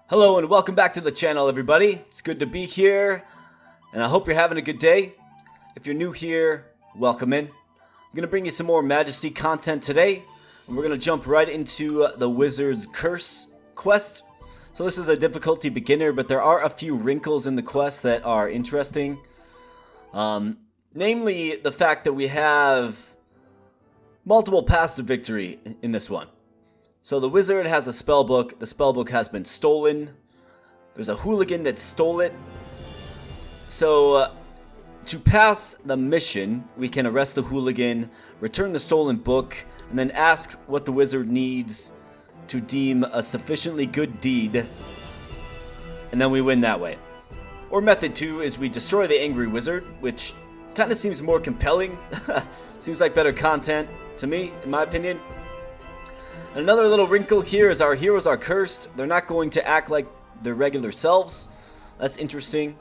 Hello and welcome back to the channel, everybody. It's good to be here, and I hope you're having a good day. If you're new here, welcome in. I'm going to bring you some more Majesty content today, and we're going to jump right into the Wizard's Curse quest. So this is a difficulty beginner, but there are a few wrinkles in the quest that are interesting. Namely, the fact that we have multiple paths to victory in this one. So the wizard has a spellbook. The spellbook has been stolen. There's a hooligan that stole it. So to pass the mission, we can arrest the hooligan, return the stolen book, and then ask what the wizard needs to deem a sufficiently good deed. And then we win that way. Or method 2 is we destroy the angry wizard, which kind of seems more compelling. Seems like better content to me, in my opinion. Another little wrinkle here is our heroes are cursed. They're not going to act like their regular selves. That's interesting.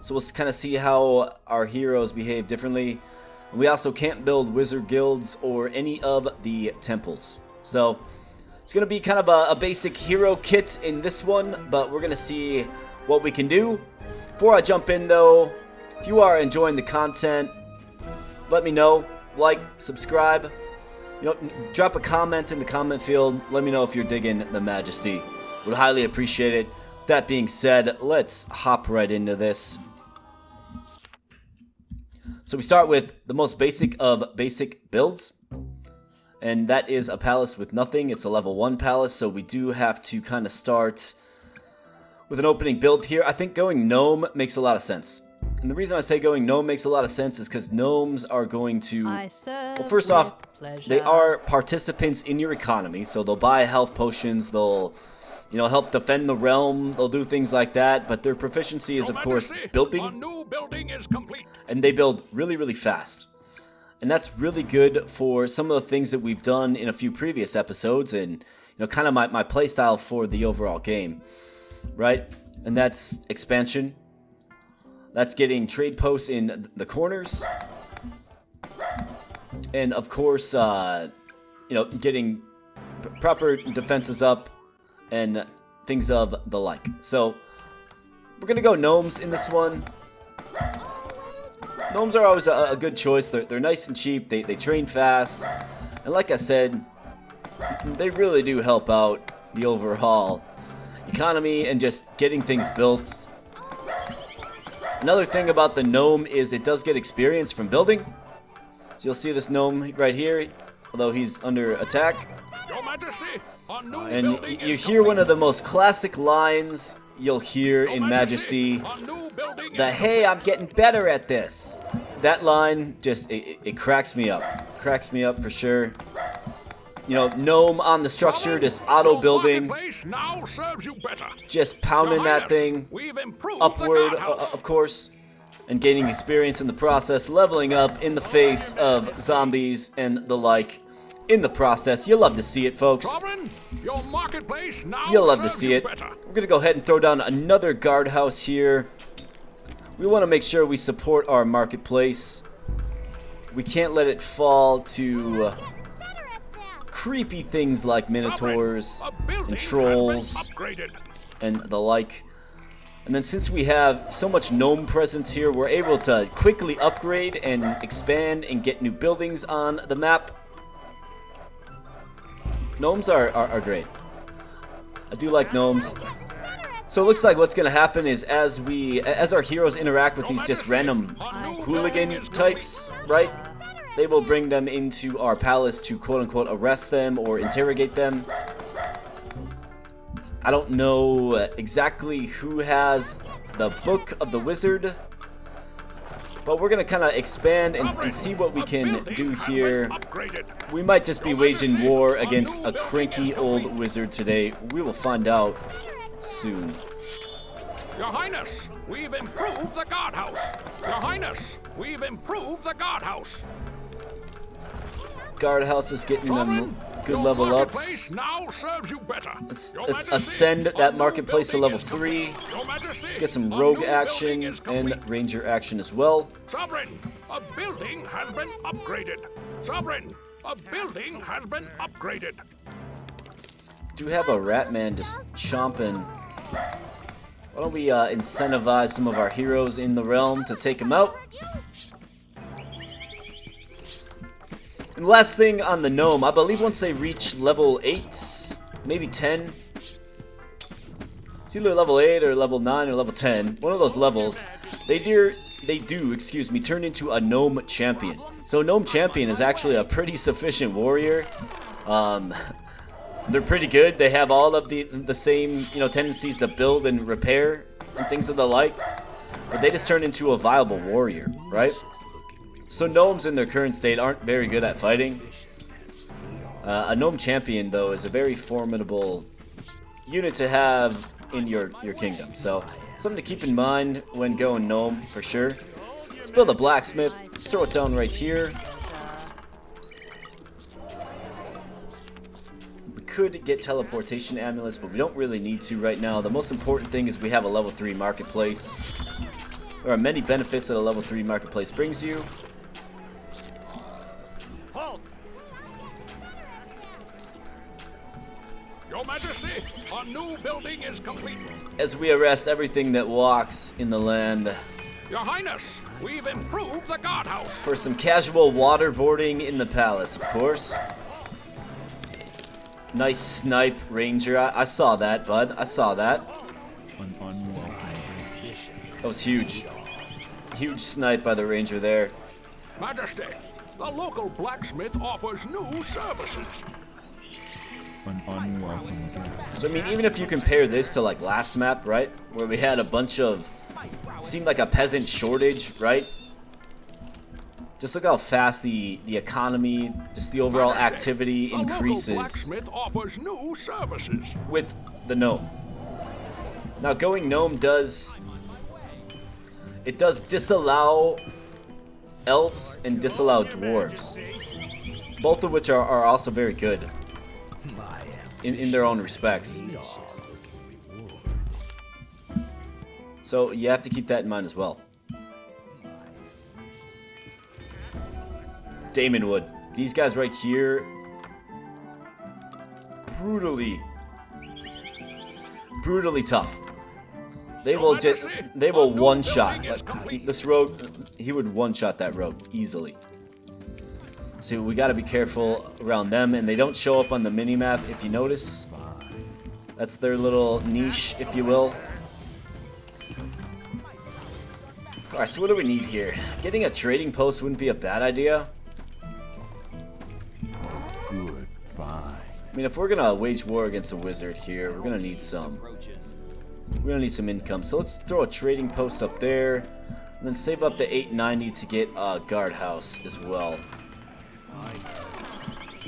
So we'll kind of see how our heroes behave differently. And we also can't build wizard guilds or any of the temples. So it's going to be kind of a basic hero kit in this one, but we're going to see what we can do. Before I jump in though, if you are enjoying the content, let me know. Like, subscribe. Drop a comment in the comment field. Let me know if you're digging the Majesty. Would highly appreciate it. That being said, let's hop right into this. So we start with the most basic of basic builds. And that is a palace with nothing. It's a level 1 palace, so we do have to kind of start with an opening build here. I think going gnome makes a lot of sense. And the reason I say going gnome makes a lot of sense is because gnomes are going to... Well, first off, they are participants in your economy. So they'll buy health potions, they'll, help defend the realm, they'll do things like that. But their proficiency is, of course, building. A new building is complete. And they build really, really fast. And that's really good for some of the things that we've done in a few previous episodes. And, kind of my playstyle for the overall game. Right? And that's expansion. That's getting trade posts in the corners. And of course, getting proper defenses up and things of the like. So, we're going to go gnomes in this one. Gnomes are always a good choice. They're nice and cheap. They train fast. And like I said, they really do help out the overall economy and just getting things built. Another thing about the gnome is it does get experience from building. So you'll see this gnome right here, although he's under attack. Your Majesty, and you hear one of the most classic lines you'll hear in Majesty. The hey, I'm getting better at this. That line just, it cracks me up. Cracks me up for sure. Gnome on the structure, just auto building, just pounding that thing upward, of course, and gaining experience in the process, leveling up in the face of zombies and the like in the process. You'll love to see it, folks. You'll love to see it. We're gonna go ahead and throw down another guardhouse here. We want to make sure we support our marketplace. We can't let it fall to creepy things like minotaurs and trolls and the like. And then since we have so much gnome presence here, we're able to quickly upgrade and expand and get new buildings on the map. Gnomes are great. I do like gnomes. So it looks like what's going to happen is as our heroes interact with these just random hooligan types, right? They will bring them into our palace to quote-unquote arrest them or interrogate them. I don't know exactly who has the Book of the Wizard, but we're going to kind of expand and see what we can do here. We might just be waging war against a cranky old wizard today. We will find out soon. Your Highness, we've improved the guardhouse. Your Highness, we've improved the guardhouse. Guardhouse is getting them good level ups. Let's ascend that marketplace to level 3. Let's get some rogue action and ranger action as well. Sovereign, a building has been upgraded. Sovereign, a building has been upgraded. Do have a rat man just chomping Why don't we incentivize some of our heroes in the realm to take him out? And last thing on the gnome, I believe once they reach level 8, maybe 10, it's either level 8 or level 9 or level 10, one of those levels, they do, turn into a gnome champion. So gnome champion is actually a pretty sufficient warrior. They're pretty good. They have all of the same, tendencies to build and repair and things of the like, but they just turn into a viable warrior, right? So gnomes in their current state aren't very good at fighting. A gnome champion, though, is a very formidable unit to have in your kingdom. So something to keep in mind when going gnome, for sure. Let's build a blacksmith. Let's throw it down right here. We could get teleportation amulets, but we don't really need to right now. The most important thing is we have a level 3 marketplace. There are many benefits that a level 3 marketplace brings you. Your Majesty, our new building is complete. As we arrest everything that walks in the land. Your Highness, we've improved the guardhouse. For some casual waterboarding in the palace, of course. Nice snipe, Ranger. I saw that, bud. I saw that. That was huge. Huge snipe by the Ranger there. Majesty, the local blacksmith offers new services. So I mean, even if you compare this to like last map, right, where we had a bunch of, it seemed like a peasant shortage, right? Just look how fast the economy, just the overall activity increases Blacksmith offers new services with the gnome. Now going gnome does disallow elves and disallow dwarves, both of which are also very good in their own respects. So you have to keep that in mind as well. Damonwood. These guys right here, brutally tough. They will one-shot. Like, this rogue, he would one-shot that rogue easily. So we got to be careful around them, and they don't show up on the mini-map if you notice. That's their little niche, if you will. Alright, so what do we need here? Getting a trading post wouldn't be a bad idea. Good, fine. I mean, if we're gonna wage war against a wizard here, we're gonna need some income. So let's throw a trading post up there, and then save up the 890 to get a guardhouse as well.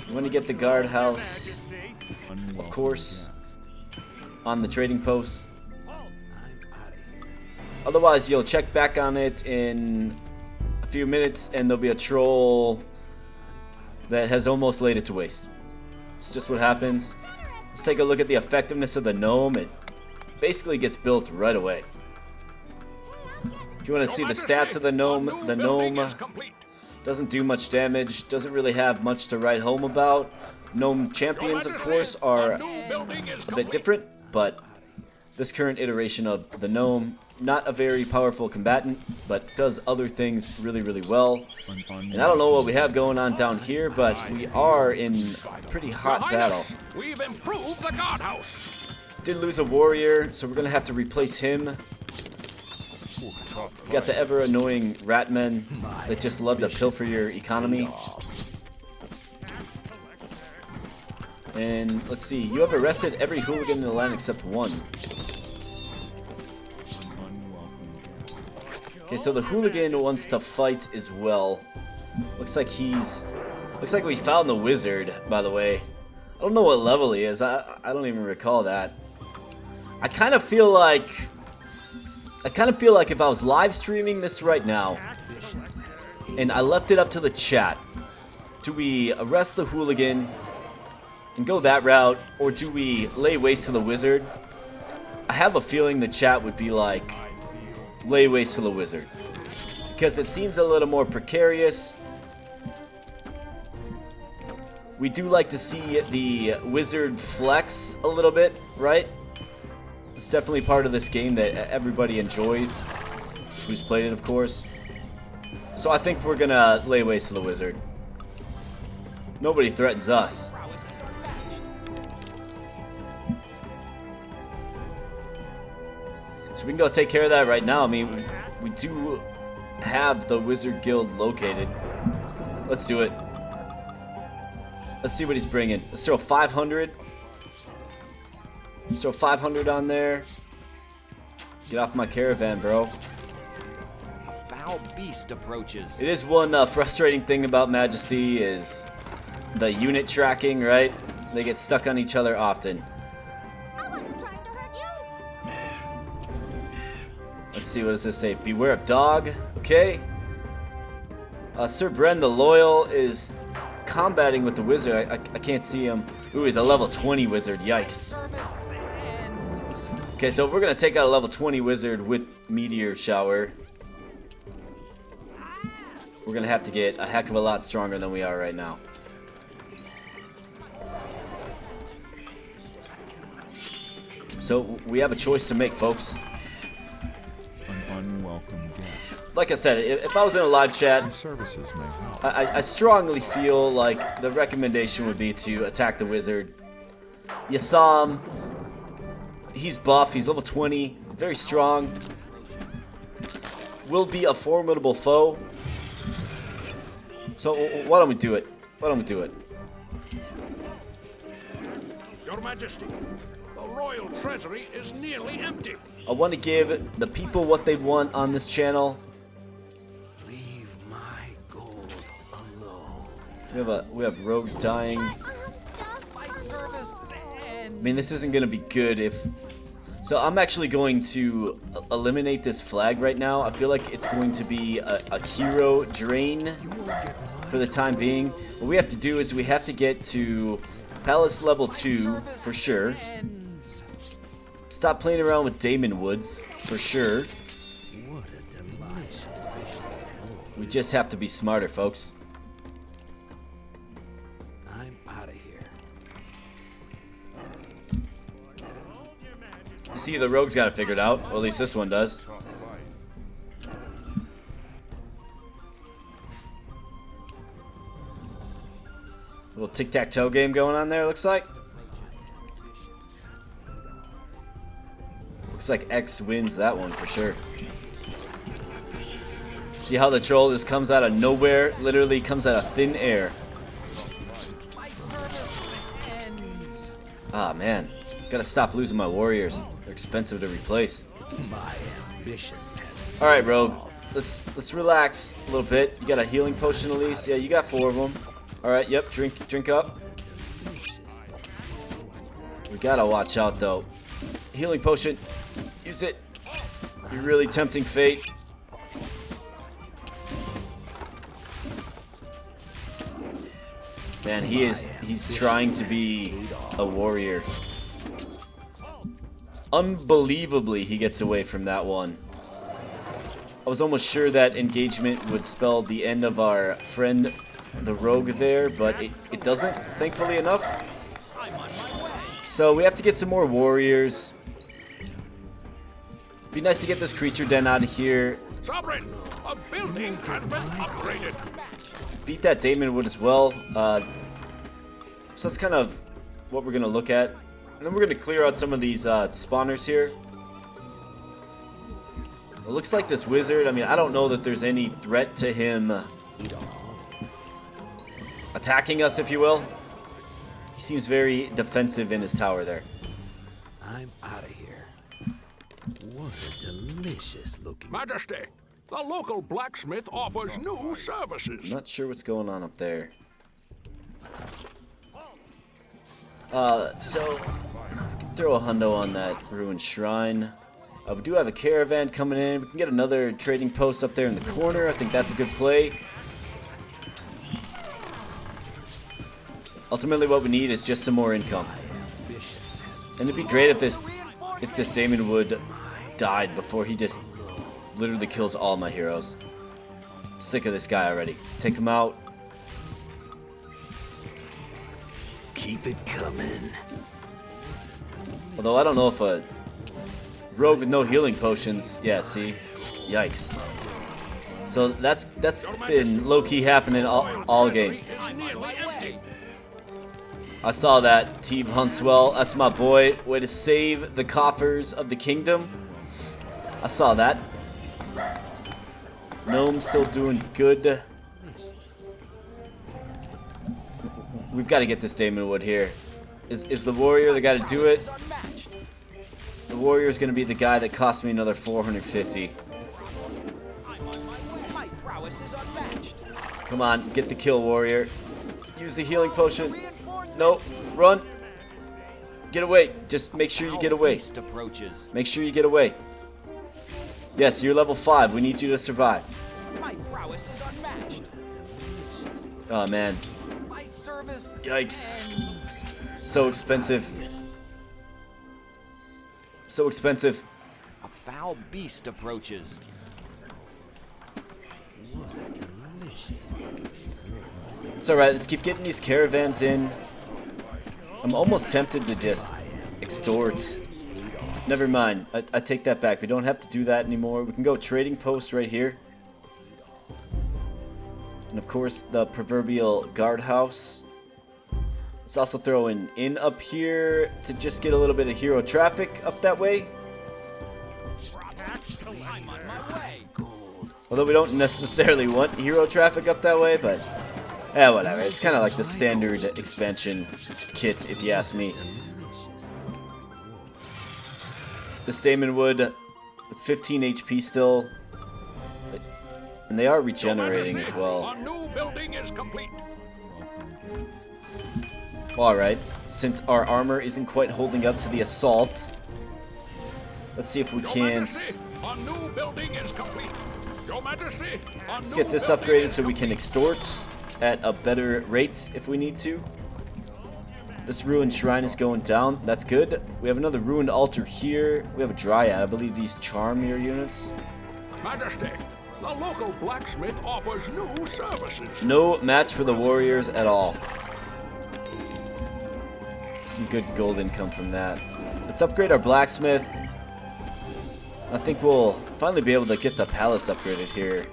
You want to get the guardhouse, of course, on the trading post. Otherwise, you'll check back on it in a few minutes, and there'll be a troll that has almost laid it to waste. It's just what happens. Let's take a look at the effectiveness of the gnome. It basically gets built right away. If you want to see the stats of the gnome doesn't do much damage, doesn't really have much to write home about. Gnome champions, of course, are a bit different, but this current iteration of the gnome, not a very powerful combatant, but does other things really, really well. And I don't know what we have going on down here, but we are in a pretty hot battle. We've improved the guardhouse. Did lose a warrior, so we're going to have to replace him. Got the ever annoying ratmen that just love to pilfer your economy. And let's see, you have arrested every hooligan in the land except one. Okay, so the hooligan wants to fight as well. Looks like we found the wizard, by the way. I don't know what level he is. I don't even recall that. I kind of feel like if I was live streaming this right now and I left it up to the chat, do we arrest the hooligan and go that route, or do we lay waste to the wizard? I have a feeling the chat would be like, lay waste to the wizard, because it seems a little more precarious. We do like to see the wizard flex a little bit, right? It's definitely part of this game that everybody enjoys, who's played it, of course. So I think we're gonna lay waste to the wizard. Nobody threatens us. So we can go take care of that right now. I mean, we do have the wizard guild located. Let's do it. Let's see what he's bringing. Let's throw 500. Let's throw 500 on there. Get off my caravan, bro. Foul beast approaches. It is one frustrating thing about Majesty is the unit tracking, right? They get stuck on each other often. I wasn't trying to hurt you. Let's see, what does this say? Beware of dog. Okay. Sir Bren the Loyal is combating with the wizard. I can't see him. Ooh, he's a level 20 wizard. Yikes. Okay, so we're going to take out a level 20 wizard with Meteor Shower. We're going to have to get a heck of a lot stronger than we are right now. So we have a choice to make, folks. An unwelcome guest. Like I said, if I was in a live chat, Services may help. I strongly feel like the recommendation would be to attack the wizard. You saw him. He's buff. He's level 20. Very strong. Will be a formidable foe. So why don't we do it? Why don't we do it? Your Majesty, the royal treasury is nearly empty. I want to give the people what they want on this channel. Leave my gold alone. We have rogues dying. My service I mean, this isn't gonna be good if. So I'm actually going to eliminate this flag right now. I feel like it's going to be a hero drain for the time being. What we have to do is we have to get to Palace level 2 for sure. Stop playing around with Damon Woods for sure. What a delicious. We just have to be smarter, folks. I'm out of here. You see, the rogue's got it figured out, or at least this one does. Little tic-tac-toe game going on there, looks like. Looks like X wins that one for sure. See how the troll just comes out of nowhere? Literally comes out of thin air. My service ends. Ah, man. Gotta stop losing my warriors. They're expensive to replace. My ambition. Alright, Rogue. Let's relax a little bit. You got a healing potion at least? Yeah, you got 4 of them. Alright, yep, drink up. We gotta watch out though. Healing potion. Use it. You're really tempting fate. Man, he's trying to be a warrior. Unbelievably, he gets away from that one. I was almost sure that engagement would spell the end of our friend, the rogue there, but it doesn't, thankfully enough. So we have to get some more warriors. Be nice to get this creature den out of here. Sovereign, a building has been upgraded. Beat that Damon Wood as well. So that's kind of what we're going to look at. And then we're going to clear out some of these spawners here. It looks like this wizard, I mean, I don't know that there's any threat to him attacking us, if you will. He seems very defensive in his tower there. I'm out of here. What a delicious looking. Majesty, the local blacksmith offers new services. I'm not sure what's going on up there. So we can throw a hundo on that ruined shrine. We do have a caravan coming in. We can get another trading post up there in the corner. I think that's a good play. Ultimately, what we need is just some more income. And it'd be great if this Damon Wood died before he just literally kills all my heroes. I'm sick of this guy already. Take him out. Keep it coming. Although I don't know if a rogue with no healing potions. Yeah, see? Yikes. So that's been low-key happening all game. I saw that, Team Huntswell. That's my boy. Way to save the coffers of the kingdom. I saw that. Gnome's still doing good. We've got to get this Damon Wood here. Is the warrior the guy to do it? The warrior is going to be the guy that cost me another 450. Come on, get the kill, warrior. Use the healing potion. Nope, run. Get away. Just make sure you get away. Make sure you get away. Yes, you're level 5. We need you to survive. Oh, man. Yikes. So expensive. So expensive. A foul beast approaches. It's alright, let's keep getting these caravans in. I'm almost tempted to just extort. Never mind, I take that back. We don't have to do that anymore. We can go trading posts right here. And of course, the proverbial guardhouse. Let's also throw an inn up here to just get a little bit of hero traffic up that way. Although we don't necessarily want hero traffic up that way, but yeah, whatever. It's kind of like the standard expansion kit, if you ask me. This Damon Wood, 15 HP still, and they are regenerating as well. Alright, since our armor isn't quite holding up to the assault, let's see if we can't... Let's get this upgraded so we can extort at a better rate if we need to. This ruined shrine is going down. That's good. We have another ruined altar here. We have a dryad. I believe these charm your units. Majesty, the local blacksmith offers new services. No match for the warriors at all. Some good gold income from that. Let's upgrade our blacksmith. I think we'll finally be able to get the palace upgraded here.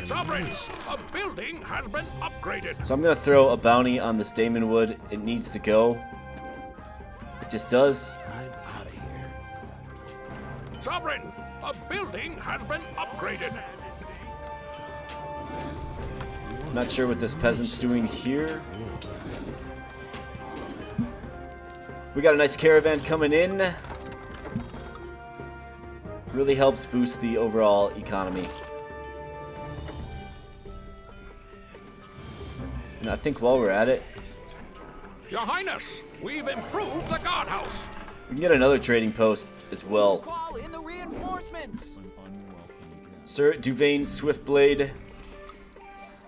Sovereign, a building has been upgraded. So I'm going to throw a bounty on this Damon Wood. It needs to go. It just does. I'm out of here. Sovereign, a building has been upgraded. Not sure what this peasant's doing here. We got a nice caravan coming in. Really helps boost the overall economy. And I think while we're at it, Your Highness, we've improved the guardhouse. we can get another trading post as well. Call in the reinforcements. Sir Duvain Swiftblade.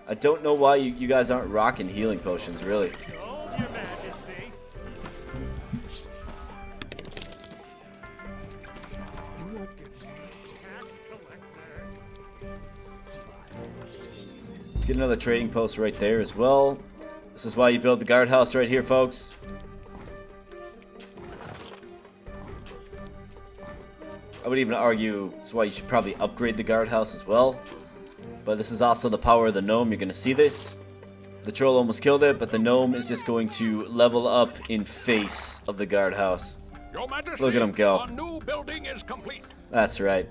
I don't know why you guys aren't rocking healing potions, really. Your Majesty. You won't get tax collector. Let's get another trading post right there as well. This is why you build the guardhouse right here, folks. I would even argue it's why you should probably upgrade the guardhouse as well. But this is also the power of the gnome. You're going to see this. The troll almost killed it, but the gnome is just going to level up in face of the guardhouse. Your Majesty, Look at him go. a new building is complete. That's right.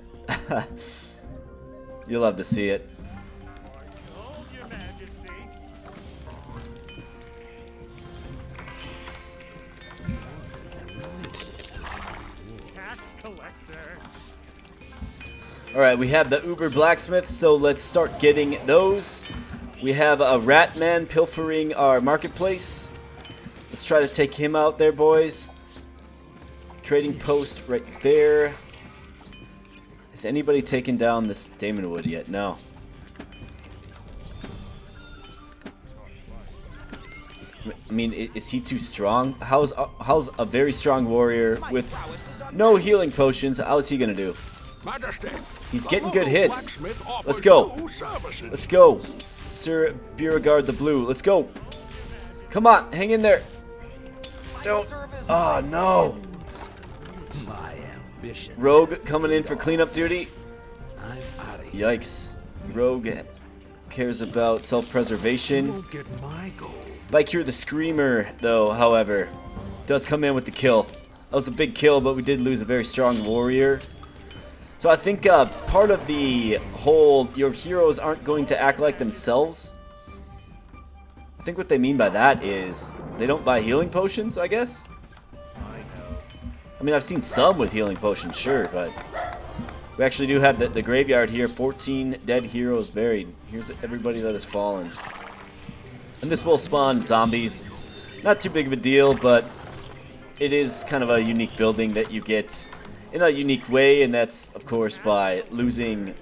You'll love to see it. Your Majesty. Tax collector. Alright, we have the Uber Blacksmith, so let's start getting those. We have a rat man pilfering our marketplace. Let's try to take him out there, boys. Trading post right there. Has anybody taken down this Damon Wood yet? No. I mean, is he too strong? How's a very strong warrior with no healing potions, how is he gonna do? Majesty, He's the getting good local hits. blacksmith offers Let's go. new services. Let's go. Sir Beauregard the Blue. Let's go. Come on, hang in there. Don't. Oh, no. I am ambition. Rogue coming in for cleanup duty. I'm out of here. Yikes. Rogue cares about You self-preservation. won't get my gold. Valkyrie the Screamer, though, however, does come in with the kill. That was a big kill, but we did lose a very strong warrior. So I think part of the whole your heroes aren't going to act like themselves. I think what they mean by that is they don't buy healing potions, I guess. I mean, I've seen some with healing potions, sure, but we actually do have the graveyard here. 14 dead heroes buried. Here's everybody that has fallen. And this will spawn zombies. Not too big of a deal, but it is kind of a unique building that you get in a unique way, and that's, of course, by losing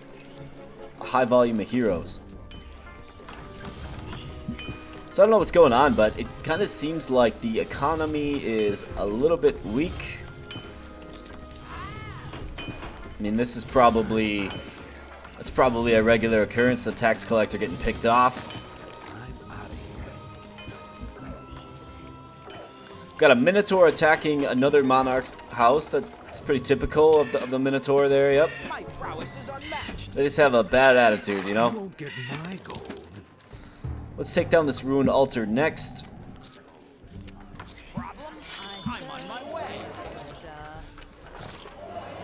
a high volume of heroes. So I don't know what's going on, but it kind of seems like the economy is a little bit weak. I mean, this is probably a regular occurrence, the tax collector getting picked off. I'm out of here. Got a Minotaur attacking another Monarch's house. That's pretty typical of the Minotaur there, yep. My prowess is unmatched. They just have a bad attitude, you You know? won't get my gold. Let's take down this ruined altar next. Problems? I'm on my way.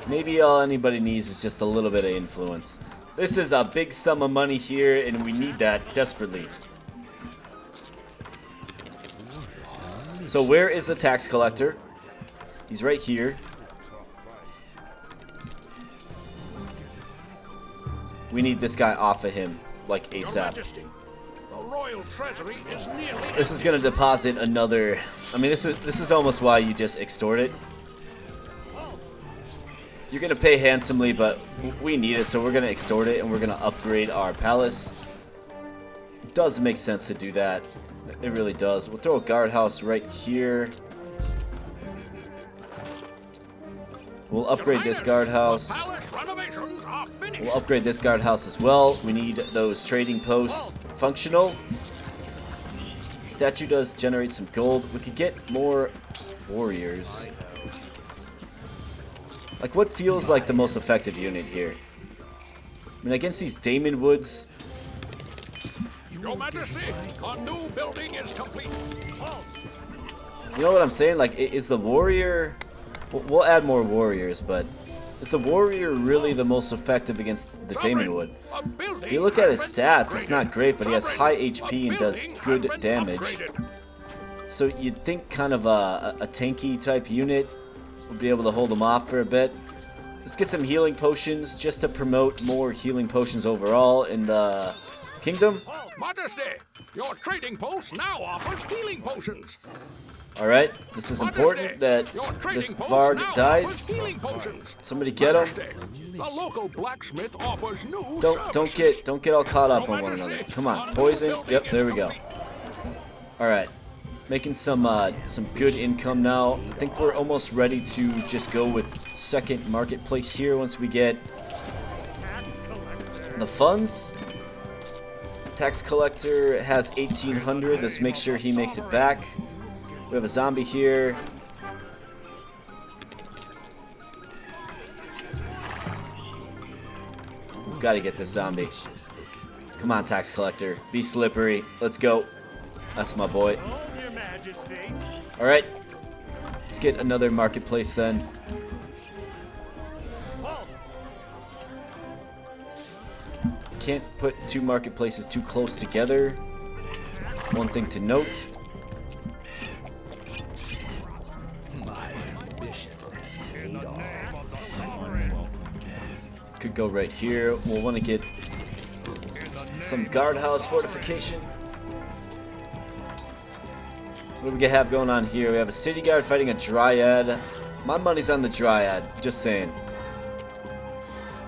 Maybe all anybody needs is just a little bit of influence. This is a big sum of money here, and we need that desperately. So where is the tax collector? He's right here. We need this guy off of him, like Your ASAP. Majesty, the royal treasury is nearly This is gonna deposit another. I mean, this is almost why you just extort it. You're gonna pay handsomely, but we need it, so we're gonna extort it and we're gonna upgrade our palace. It does make sense to do that. It really does. We'll throw a guardhouse right here. We'll upgrade this guardhouse. Palace renovations are finished. We'll upgrade this guardhouse as well. We need those trading posts functional. Statue does generate some gold. We could get more warriors. Like, what feels like the most effective unit here? I mean, against these Damon Woods, Your Majesty, a new building is complete. you know what I'm saying? Like, is the warrior... We'll add more warriors, but is the warrior really the most effective against the Damon Wood? A building If you look at his has been stats, it's not upgraded. great, but he has Sovereign, high a HP and does building good has been damage. upgraded. So you'd think kind of a tanky type unit would be able to hold him off for a bit. Let's get some healing potions just to promote more healing potions overall in the kingdom. Majesty, your trading post now offers healing potions. Alright, this is important that Your trading this post Varg now dies. offers healing potions. Somebody get him. Majesty, the local blacksmith offers new Don't services. get all caught up Your on one Majesty, another. Come a on, new poison. building Yep, is there we go. complete. Alright. Making some good income now. I think we're almost ready to just go with second marketplace here once we get the funds. Tax collector has 1,800. Let's make sure he makes it back. We have a zombie here. We've got to get this zombie. Come on, tax collector. Be slippery. Let's go. That's my boy. Hold your majesty. Alright. Let's get another marketplace then. Can't put two marketplaces too close together. One thing to note. My ambition has paid off. Could go right here. We'll want to get some guardhouse fortification. What do we have going on here? We have a city guard fighting a dryad. My money's on the dryad. Just saying.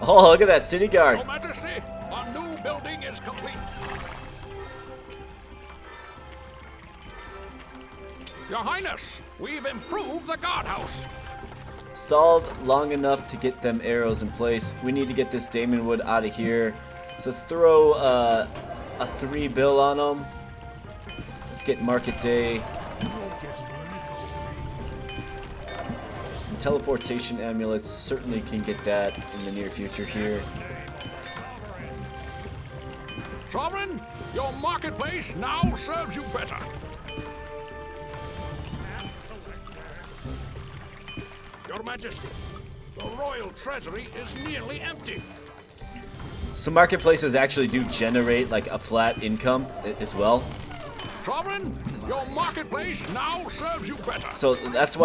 Oh, look at that city guard. Your Majesty, a new building is complete. Your Highness, we've improved the guardhouse. Stalled long enough to get them arrows in place. We need to get this Damon Wood out of here. So let's throw a 3 bill on them. Let's get market day. teleportation amulets, certainly can get that in the near future here. Sovereign, your marketplace now serves you better. Your Majesty, the royal treasury is nearly empty. So marketplaces actually do generate like a flat income as well. Sovereign, your marketplace now serves you better. So that's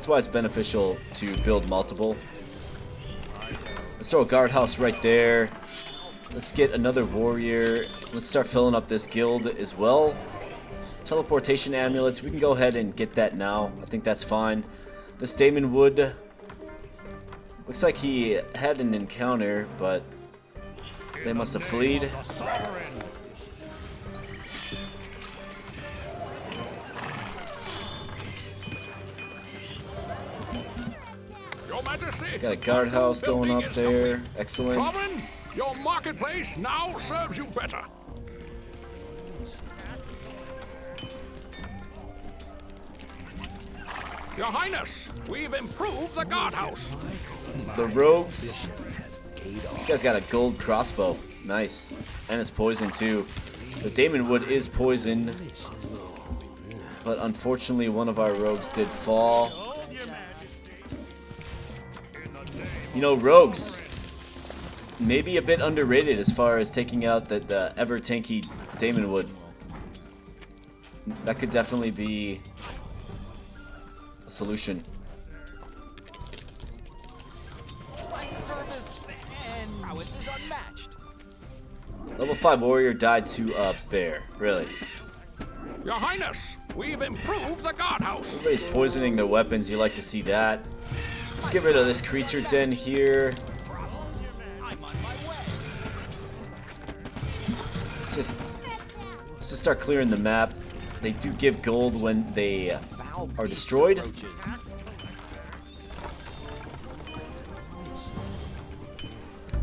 why it's beneficial to build multiple. Let's throw a guardhouse right there. Let's get another warrior. Let's start filling up this guild as well. Teleportation amulets, we can go ahead and get that now. I think that's fine. This Damon Wood, looks like he had an encounter, but they must have fleed. Your Majesty, Got a guardhouse going up there. Excellent. Sovereign, your marketplace now serves you better. Your Highness, we've improved the guardhouse. The rogues. This guy's got a gold crossbow. Nice. And it's poison too. The Damon Wood is poison. But unfortunately one of our rogues did fall. You know, rogues, maybe a bit underrated as far as taking out the ever tanky Damon Wood. That could definitely be a solution. My service and prowess is unmatched. Level 5 warrior died to a bear. Really? Your Highness, we've improved the guardhouse. Everybody's poisoning their weapons. You like to see that. Let's get rid of this creature den here. I'm on my way. Let's just start clearing the map. They do give gold when they are destroyed.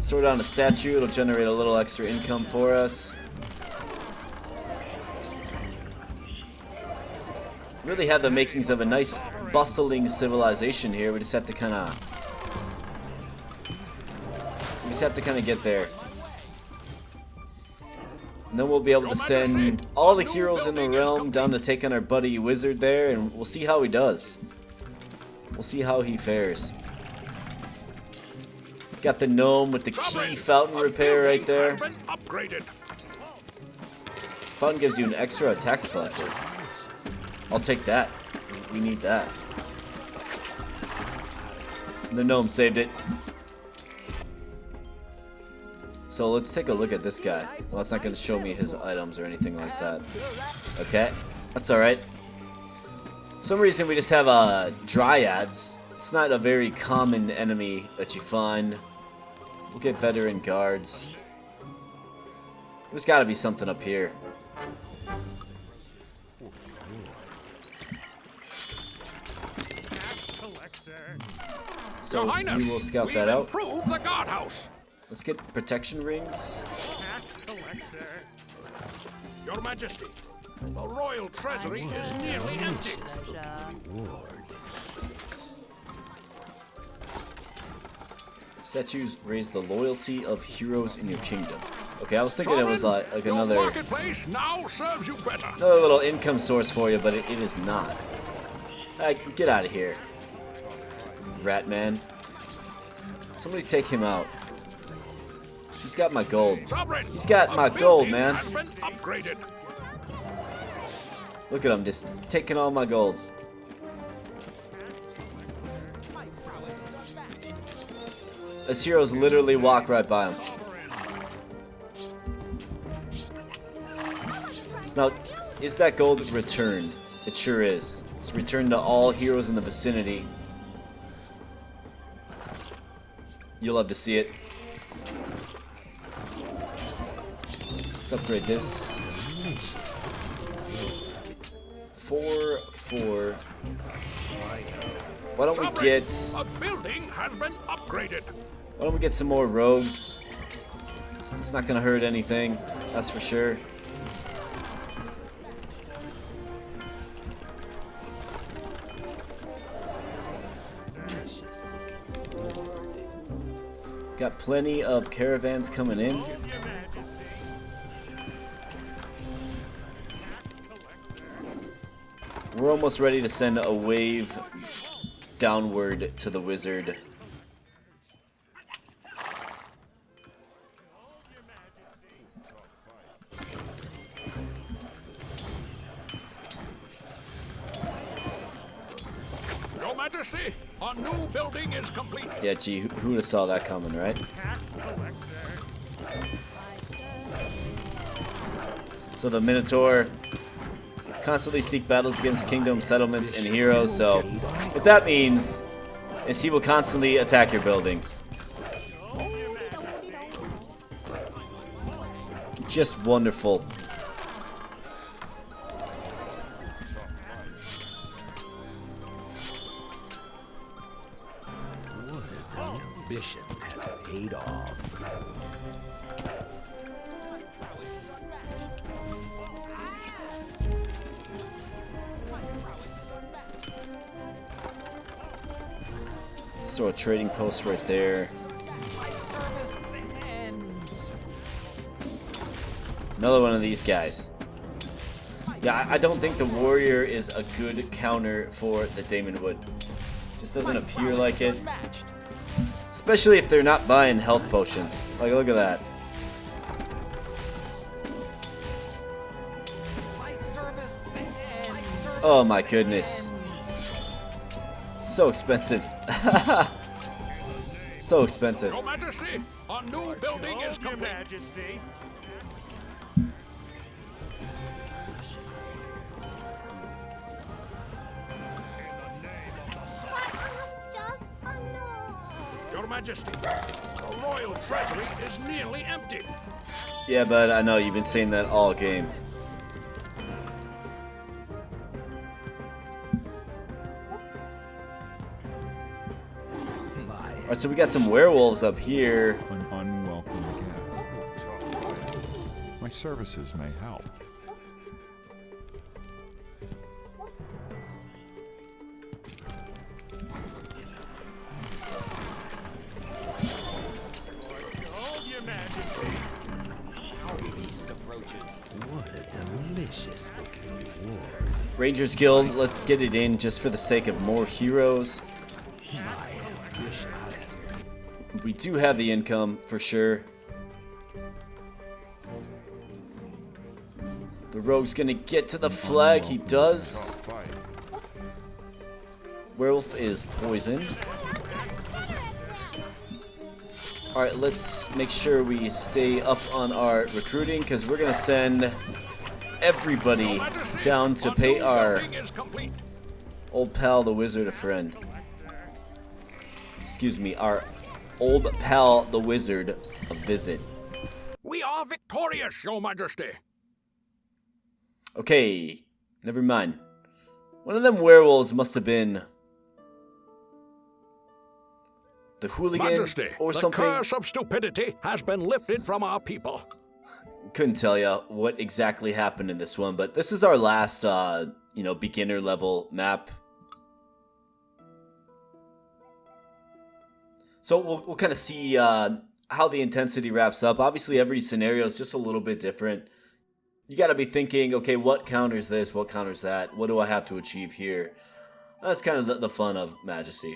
Throw down a statue. It'll generate a little extra income for us. Really have the makings of a nice bustling civilization here. We just have to kind of get there. And then we'll be able to send all the heroes in the realm down to take on our buddy wizard there, and we'll see how he does. We'll see how he fares. Got the gnome with the key fountain repair right there. Fountain gives you an extra tax collector. I'll take that. We need that. The gnome saved it. So let's take a look at this guy. Well, it's not going to show me his items or anything like that. Okay, that's alright. For some reason we just have dryads. It's not a very common enemy that you find. We'll get veteran guards. There's got to be something up here. So we will scout that out. The guardhouse. Let's get protection rings. Your Majesty, the royal treasury is nearly empty. Statues raise the loyalty of heroes in your kingdom. Okay, I was thinking it was like another marketplace now serves you better. Another little income source for you, but it is not. Get out of here, rat man. Somebody take him out. He's got my gold. He's got my gold, man. Has been upgraded. Look at him, just taking all my gold. His heroes literally walk right by him. So now, is that gold returned? It sure is. It's returned to all heroes in the vicinity. You'll love to see it. Let's upgrade this. 4. Why don't we get? A building has been upgraded. Why don't we get some more rogues? It's not gonna hurt anything, that's for sure. Got plenty of caravans coming in. Hold your majesty. Tax collector. We're almost ready to send a wave downward to the wizard. Your Majesty, a new building is complete. Yeah, gee, who would have saw that coming, right? Tax collector. So the Minotaur constantly seek battles against kingdoms, settlements, and heroes. So what that means is he will constantly attack your buildings. Just wonderful. What a ambition has paid off. Let's throw a trading post right there. My service ends. Another one of these guys. Yeah, I don't think the warrior is a good counter for the Daemon Wood. Just doesn't appear like it. Unmatched. Especially if they're not buying health potions. Like, look at that. My service ends. Oh my goodness. So expensive. So expensive. Your Majesty, a new building is Hold your complete. majesty. Just a no. Your Majesty, the royal treasury is nearly empty. Yeah, but I know you've been saying that all game. Alright, so we got some werewolves up here. An unwelcome guest. My services may help. Hold your majesty. Feast approaches. What a delicious looking reward. Rangers Guild, let's get it in just for the sake of more heroes. We do have the income for sure. The rogue's gonna get to the flag. He does. Fight. Werewolf is poisoned. Alright, let's make sure we stay up on our recruiting because we're gonna send everybody down to pay our old pal the wizard a friend. Excuse me, our old pal the wizard a visit. We are victorious, Your Majesty. Okay, never mind. One of them werewolves must have been the hooligan Majesty, or the something. curse of stupidity has been lifted from our people. Couldn't tell you what exactly happened in this one, but this is our last, beginner level map. So we'll kind of see how the intensity wraps up. Obviously, every scenario is just a little bit different. You got to be thinking, okay, what counters this? What counters that? What do I have to achieve here? That's kind of the fun of Majesty.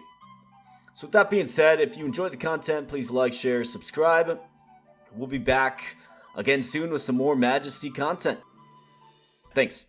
So with that being said, if you enjoyed the content, please like, share, subscribe. We'll be back again soon with some more Majesty content. Thanks.